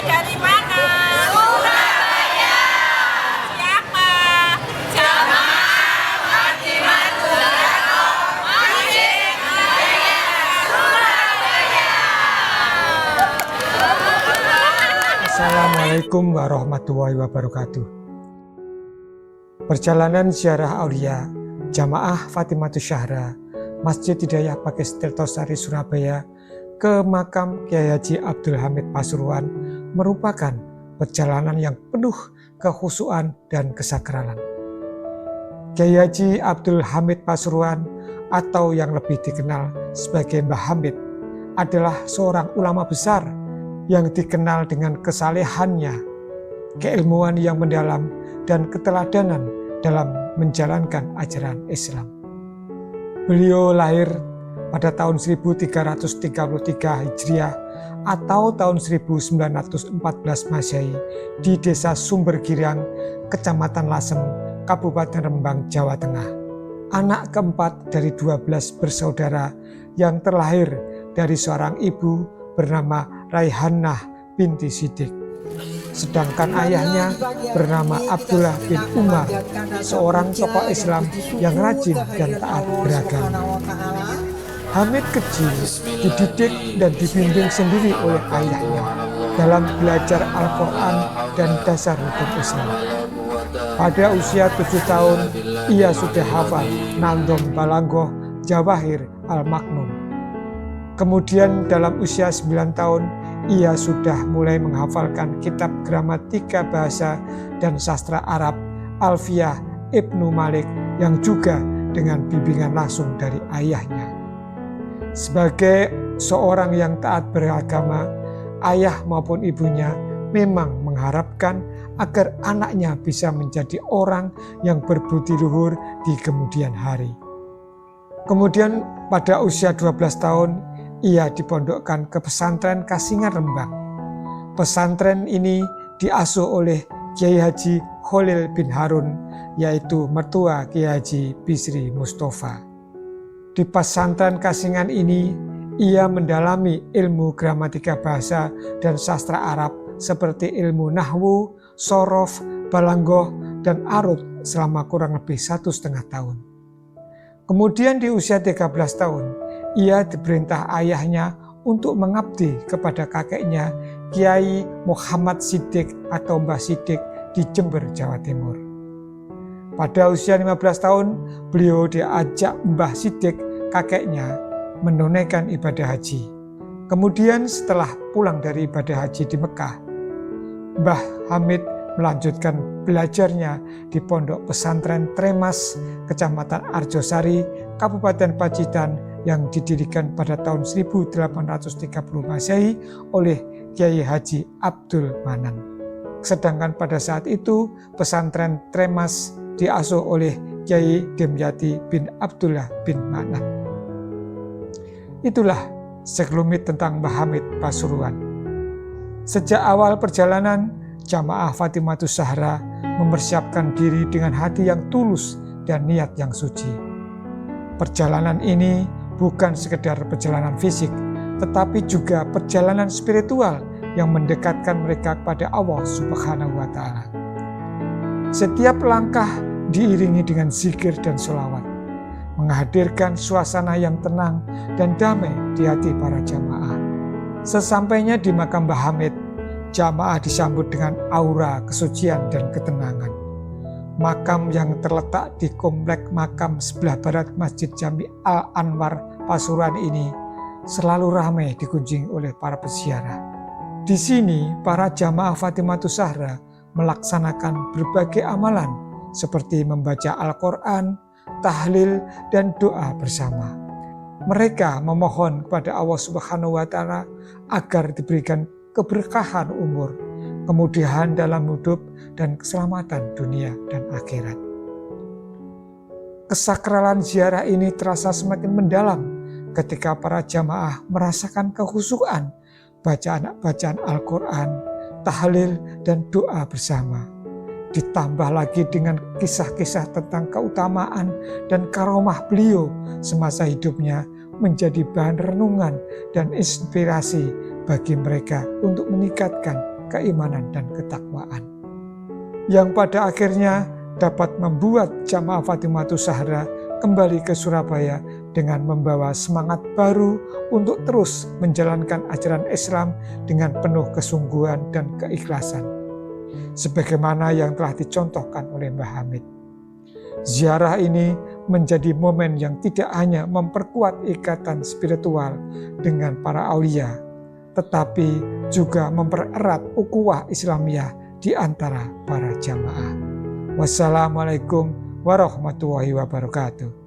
dari mana? Surabaya. Siapa? Jamaah Fatimahtus Zahra Masjid Raya Surabaya. Assalamualaikum warahmatullahi wabarakatuh. Perjalanan ziarah aulia Jamaah Fatimahtus Zahra Masjid Hidayah Pakis Tirtosari Surabaya ke makam Kyai Haji Abdul Hamid Pasuruan merupakan perjalanan yang penuh kekhusyuan dan kesakralan. Kyai Haji Abdul Hamid Pasuruan atau yang lebih dikenal sebagai Mbah Hamid adalah seorang ulama besar yang dikenal dengan kesalehannya, keilmuan yang mendalam, dan keteladanan dalam menjalankan ajaran Islam. Beliau lahir pada tahun 1333 Hijriah atau tahun 1914 Masehi di Desa Sumbergirang, Kecamatan Lasem, Kabupaten Rembang, Jawa Tengah. Anak keempat dari 12 bersaudara yang terlahir dari seorang ibu bernama Raihanah binti Siddiq. Sedangkan ayahnya bernama Abdullah bin Umar, seorang tokoh Islam yang rajin dan taat beragama. Hamid kecil dididik dan dibimbing sendiri oleh ayahnya dalam belajar Al-Quran dan dasar hukum Islam. Pada usia 7 tahun, ia sudah hafal Nandom Balanggoh Jawahir Al-Maknum. Kemudian dalam usia 9 tahun, ia sudah mulai menghafalkan kitab gramatika bahasa dan sastra Arab Alfiyah Ibnu Malik yang juga dengan bimbingan langsung dari ayahnya. Sebagai seorang yang taat beragama, ayah maupun ibunya memang mengharapkan agar anaknya bisa menjadi orang yang berbudi luhur di kemudian hari. Kemudian pada usia 12 tahun, ia dipondokkan ke pesantren Kasingan Rembang. Pesantren ini diasuh oleh Kyai Haji Khalil bin Harun, yaitu mertua Kyai Haji Bisri Mustafa. Di pesantren Kasingan ini, ia mendalami ilmu gramatika bahasa dan sastra Arab seperti ilmu nahwu, sorof, balanggoh, dan arut selama kurang lebih 1,5 tahun. Kemudian di usia 13 tahun, ia diperintah ayahnya untuk mengabdi kepada kakeknya Kiai Muhammad Siddiq atau Mbah Siddiq di Jember, Jawa Timur. Pada usia 15 tahun, beliau diajak Mbah Siddiq, kakeknya, menunaikan ibadah haji. Kemudian setelah pulang dari ibadah haji di Mekah, Mbah Hamid melanjutkan belajarnya di Pondok Pesantren Tremas, Kecamatan Arjosari, Kabupaten Pacitan yang didirikan pada tahun 1830 Masehi oleh Kyai Haji Abdul Manan. Sedangkan pada saat itu pesantren Tremas diasuh oleh Kyai Demyati bin Abdullah bin Manan. Itulah sekelumit tentang Mbah Hamid Pasuruan. Sejak awal perjalanan, Jamaah Fatimahtus Zahra mempersiapkan diri dengan hati yang tulus dan niat yang suci. Perjalanan ini bukan sekedar perjalanan fisik, tetapi juga perjalanan spiritual yang mendekatkan mereka kepada Allah Subhanahu wa Ta'ala. Setiap langkah diiringi dengan zikir dan sholawat, menghadirkan suasana yang tenang dan damai di hati para jamaah. Sesampainya di makam Mbah Hamid, jamaah disambut dengan aura kesucian dan ketenangan. Makam yang terletak di komplek makam sebelah barat Masjid Jami Al-Anwar Pasuruan ini selalu ramai dikunjungi oleh para peziarah. Di sini para jamaah Fatimahtus Zahra melaksanakan berbagai amalan seperti membaca Al-Quran, tahlil, dan doa bersama. Mereka memohon kepada Allah Subhanahu wa Ta'ala agar diberikan keberkahan umur, kemudahan dalam hidup, dan keselamatan dunia dan akhirat. Kesakralan ziarah ini terasa semakin mendalam ketika para jamaah merasakan kekhusyuan bacaan Al-Quran, tahlil, dan doa bersama. Ditambah lagi dengan kisah-kisah tentang keutamaan dan karomah beliau semasa hidupnya menjadi bahan renungan dan inspirasi bagi mereka untuk meningkatkan keimanan dan ketakwaan. Yang pada akhirnya dapat membuat Jamaah Fatimatus Zahra kembali ke Surabaya dengan membawa semangat baru untuk terus menjalankan ajaran Islam dengan penuh kesungguhan dan keikhlasan, sebagaimana yang telah dicontohkan oleh Mbah Hamid. Ziarah ini menjadi momen yang tidak hanya memperkuat ikatan spiritual dengan para aulia, tetapi juga mempererat ukhuwah Islamiyah di antara para jamaah. Wassalamualaikum warahmatullahi wabarakatuh.